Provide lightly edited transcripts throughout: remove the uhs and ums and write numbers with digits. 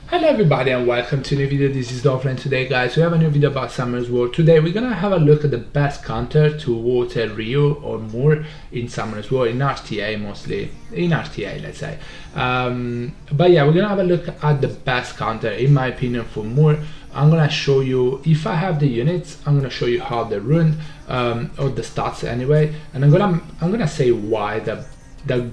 Hello everybody and welcome to a new video. This is Dolphin. Today guys we have a new video about Summoners War. Today we're gonna have a look at the best counter to Water Ryu or Moore in Summoners War, in RTA mostly, in RTA let's say. But yeah, we're gonna have a look at the best counter in my opinion for Moore. I'm gonna show you, if I have the units, I'm gonna show you how they're run, or the stats anyway, and I'm gonna say why the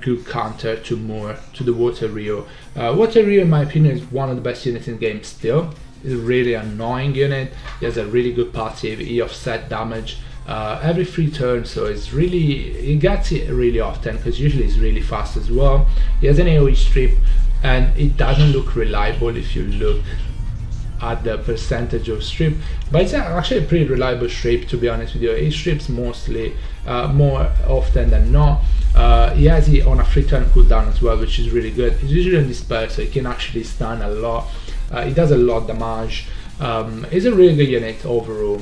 good counter to Moore, to the Water Ryu. Water Ryu in my opinion is one of the best units in the game still. It's a really annoying unit. He has a really good passive, he offset damage every 3 turns, so it's really, he gets it really often because usually it's really fast as well. He has an AoE strip and it doesn't look reliable if you look at the percentage of strip, but it's actually a pretty reliable strip, to be honest with you. He strips mostly more often than not. He has it on a 3-turn cooldown as well, which is really good. He's usually on Dispel, so he can actually stun a lot. He does a lot of damage. He's a really good unit overall.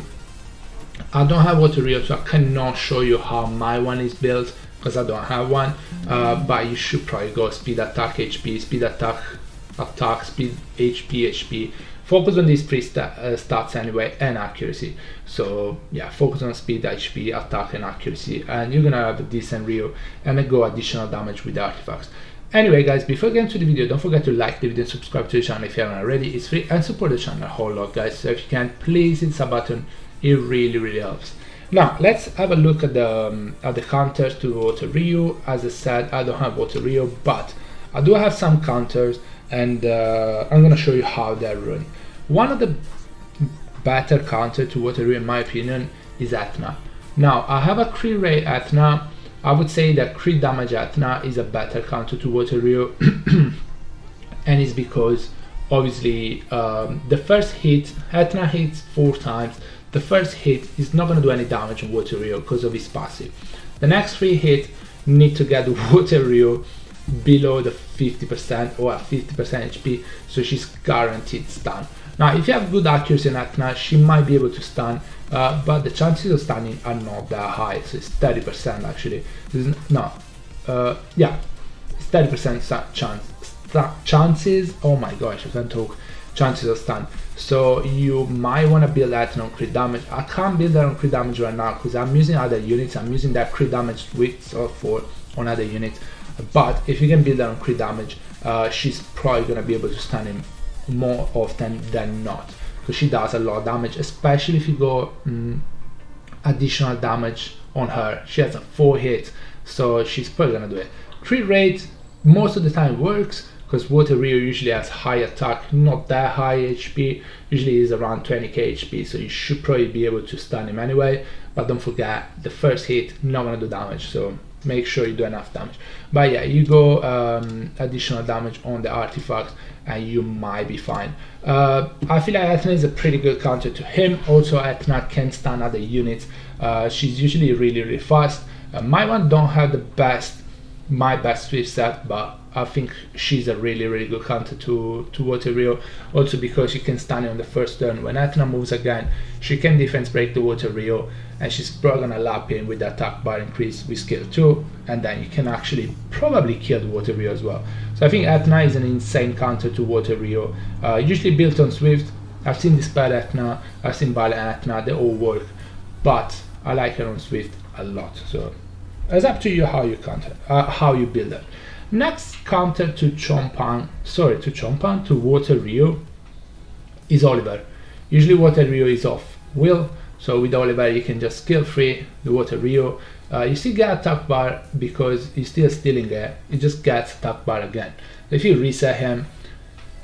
I don't have Water Ryu, so I cannot show you how my one is built because I don't have one, but you should probably go speed attack, HP, speed attack, speed, HP. Focus on these 3 stats anyway, and accuracy. So yeah, focus on speed, HP, attack and accuracy, and you're gonna have a decent Ryu and then go additional damage with the artifacts. Anyway guys, before getting to the video, don't forget to like the video and subscribe to the channel if you haven't already. It's free, and support the channel a whole lot guys, so if you can, please hit the sub button. It really helps. Now let's have a look at the counters to Water Ryu. As I said, I don't have Water Ryu, but I do have some counters, and I'm gonna show you how they're run. One of the better counter to Water Ryu in my opinion is Athena. Now I have a crit rate Athena. I would say that crit damage Athena is a better counter to Water Ryu and it's because obviously the first hit, Athena hits 4 times. The first hit is not going to do any damage on Water Ryu because of his passive. The next 3 hits need to get the Water Ryu below the 50% or at 50% HP, so she's guaranteed stun. Now if you have good accuracy on Athena, she might be able to stun, but the chances of stunning are not that high, so it's 30% actually. Yeah, it's 30% chances, oh my gosh, I can't talk, chances of stun. So you might want to build Athena on crit damage. I can't build that on crit damage right now because I'm using other units. I'm using that crit damage with or for on other units. But if you can build that on crit damage, she's probably going to be able to stun him more often than not, because she does a lot of damage, especially if you go additional damage on her. She has a 4 hit, so she's probably going to do it. Crit rate most of the time works because Water Ryu usually has high attack, not that high HP, usually is around 20k HP, so you should probably be able to stun him anyway. But don't forget, the first hit not going to do damage, so make sure you do enough damage. But yeah, you go additional damage on the artifacts and you might be fine. I feel like Athena is a pretty good counter to him. Also Athena can stun other units. She's usually really fast. My one don't have my best Swift set, but I think she's a really good counter to Water Ryu, also because she can stun it on the first turn. When Athena moves again, she can defense break the Water Ryu, and she's probably gonna lap in with the attack bar increase with skill 2, and then you can actually probably kill the Water Ryu as well. So I think Athena is an insane counter to Water Ryu, usually built on Swift. I've seen Dispel Athena, I've seen Ballet Athena, they all work, but I like her on Swift a lot. So it's up to you how you counter, how you build it. Next counter to to Water Ryu is Oliver. Usually Water Ryu is off will, so with Oliver you can just skill free the Water Ryu. You still get attack bar because he's still stealing it, he just gets attack bar again. If you reset him,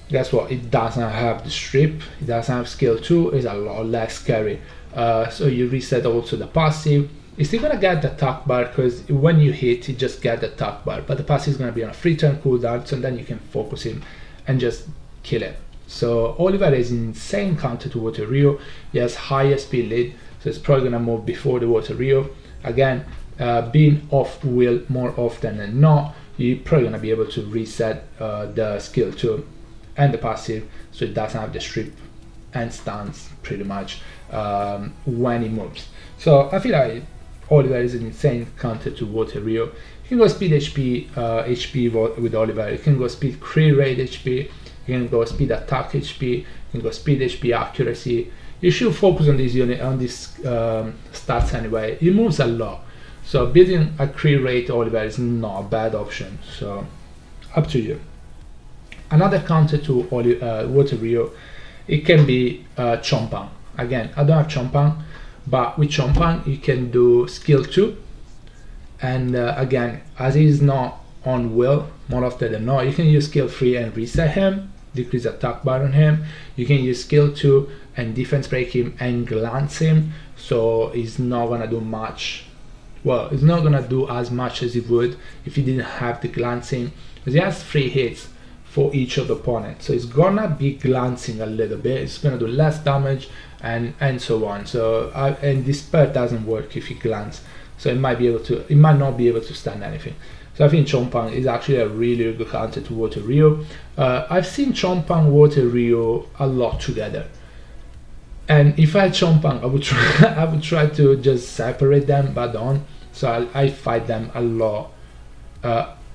guess what, it doesn't have the strip, it doesn't have skill 2, it's a lot less scary. So you reset also the passive. You're still gonna get the attack bar because when you hit, you just get the attack bar, but the passive is gonna be on a 3-turn cooldown, so then you can focus him and just kill it. So Oliver is an insane counter to Water Ryu. He has higher speed lead, so it's probably gonna move before the Water Ryu. Again, being off will more often than not, you're probably gonna be able to reset the skill 2 and the passive, so it doesn't have the strip and stuns pretty much when he moves. So I feel like Oliver is an insane counter to Water Ryu. You can go speed HP with Oliver, you can go speed crit rate HP, You can go speed attack HP, you can go speed HP, accuracy. You should focus on this unit, on these stats anyway. It moves a lot, so building a crit rate Oliver is not a bad option. So up to you. Another counter to Water Rio, it can be Chompang. Again, I don't have Chompang, but with Chompang you can do skill 2, and again, as he is not on will more often than not, you can use skill 3 and reset him, decrease attack bar on him. You can use skill 2 and defense break him and glance him, so he's not gonna do much. Well, he's not gonna do as much as he would if he didn't have the glancing, because he has 3 hits for each of the opponents, so it's gonna be glancing a little bit. It's gonna do less damage and so on. So and this spell doesn't work if you glance, so it might not be able to stand anything. So I think Chompang is actually a really good counter to Water Rio. I've seen Chompang Water Rio a lot together, and if I had Chompang, I would try I would try to just separate them, but don't. So I fight them a lot.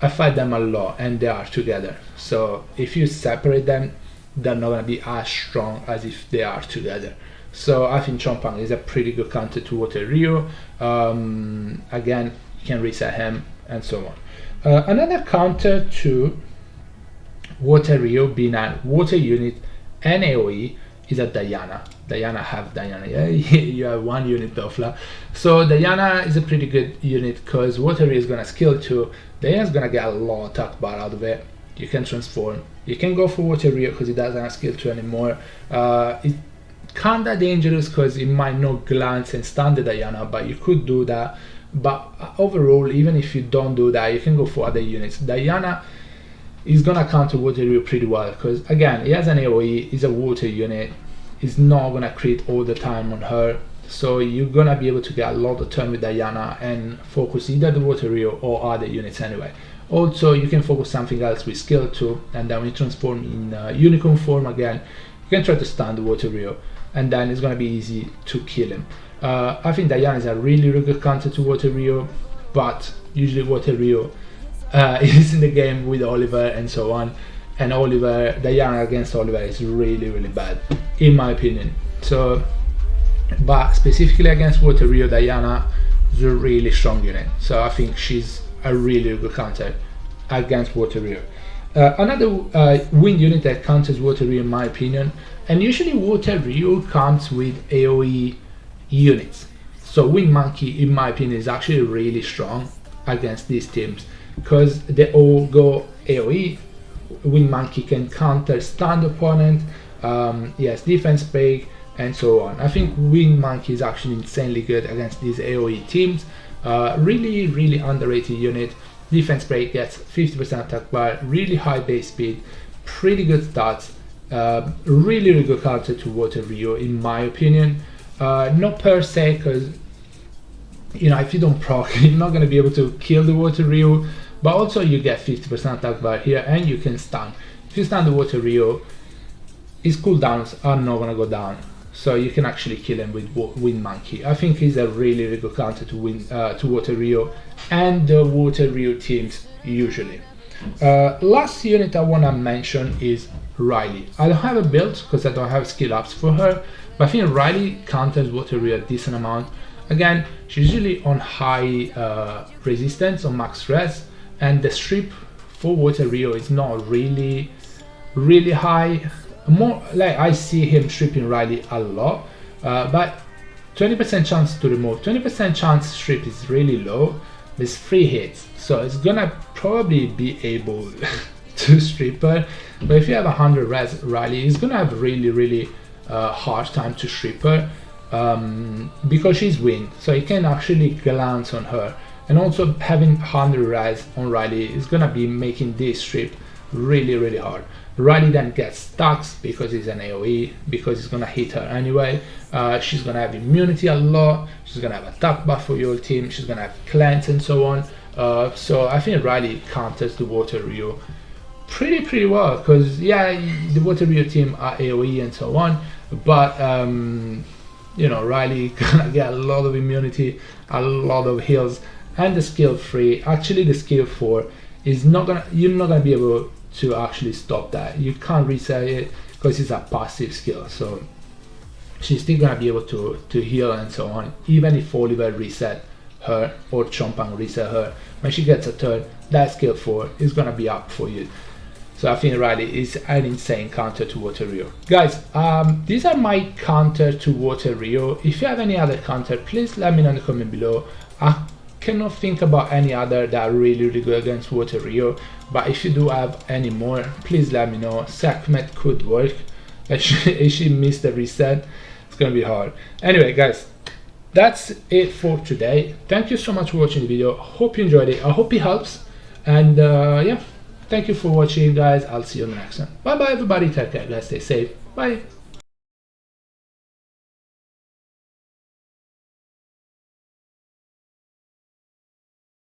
I fight them a lot and they are together. So if you separate them, they're not gonna be as strong as if they are together. So I think Chompang is a pretty good counter to Water Rio. Again, you can reset him and so on. Another counter to Water Rio being a water unit and AoE is a Diana. Yeah, you have one unit Dofla. So Diana is a pretty good unit because Water Rio is gonna skill 2. Diana's gonna get a lot of attack bar out of it. You can transform. You can go for Water Rio because it doesn't have skill 2 anymore. It's kinda dangerous because it might not glance and stun the Diana, but you could do that. But overall, even if you don't do that, you can go for other units. Diana is gonna counter Water Rio pretty well because again, he has an AoE, he's a water unit, he's not gonna crit all the time on her, so you're gonna be able to get a lot of turn with Diana and focus either the Water Rio or other units anyway. Also, you can focus something else with skill 2, and then when you transform in unicorn form again, you can try to stun the Water Rio, and then it's gonna be easy to kill him. I think Diana is a really good counter to Water Rio, but usually Water Rio is in the game with Oliver and so on, and Diana against Oliver is really bad in my opinion. So, but specifically against Water Rio, Diana is a really strong unit, so I think she's a really good counter against Water Rio. Another wind unit that counters Water Rio in my opinion, and usually Water Rio comes with AoE units, so Wind Monkey in my opinion is actually really strong against these teams because they all go AoE. Wind Monkey can counter stun the opponent, yes, defense break and so on. I think Wind Monkey is actually insanely good against these AoE teams. Really underrated unit. Defense break gets 50% attack bar, really high base speed, pretty good stats, really good counter to Water Rio in my opinion. Not per se, because you know, if you don't proc, you're not going to be able to kill the Water Rio, but also you get 50% attack bar here and you can stun. If you stun the Water Rio, his cooldowns are not going to go down, so you can actually kill him with Wind Monkey. I think he's a really good counter to Water Rio and the Water Rio teams usually. Last unit I want to mention is Riley. I don't have a build because I don't have skill ups for her, but I think Riley counters Water Rio a decent amount. Again, she's usually on high resistance, on max res, and the strip for Water Rio is not really high. More like I see him stripping Riley a lot, but 20% chance to remove, 20% chance strip is really low. There's 3 hits, so it's gonna probably be able to strip her, but if you have 100 res Riley, he's gonna have really hard time to strip her, because she's wind, so you can actually glance on her, and also having 100 res on Riley is gonna be making this strip really hard. Riley then gets stacks because he's an AoE, because he's gonna hit her anyway. She's gonna have immunity a lot, she's gonna have attack buff for your team, she's gonna have cleanse and so on. So I think Riley counters the Water Rio pretty well, because yeah, the Water Rio team are AoE and so on, but you know, Riley gonna get a lot of immunity, a lot of heals, and the skill 3, actually the skill 4 is not gonna, you're not gonna be able to actually stop that. You can't reset it because it's a passive skill, so she's still gonna be able to heal and so on, even if Oliver reset her or Chompang reset her. When she gets a turn, that skill 4 is gonna be up for you. So I think Riley is an insane counter to Water Rio. Guys, these are my counter to Water Rio. If you have any other counter, please let me know in the comment below. I cannot think about any other that are really good against Water Rio, but if you do have any more, please let me know. Sekhmet could work. If she missed the reset, it's gonna be hard. Anyway guys, that's it for today. Thank you so much for watching the video. Hope you enjoyed it. I hope it helps, and yeah, thank you for watching guys. I'll see you on the next one. Bye bye everybody, take care guys, stay safe, bye.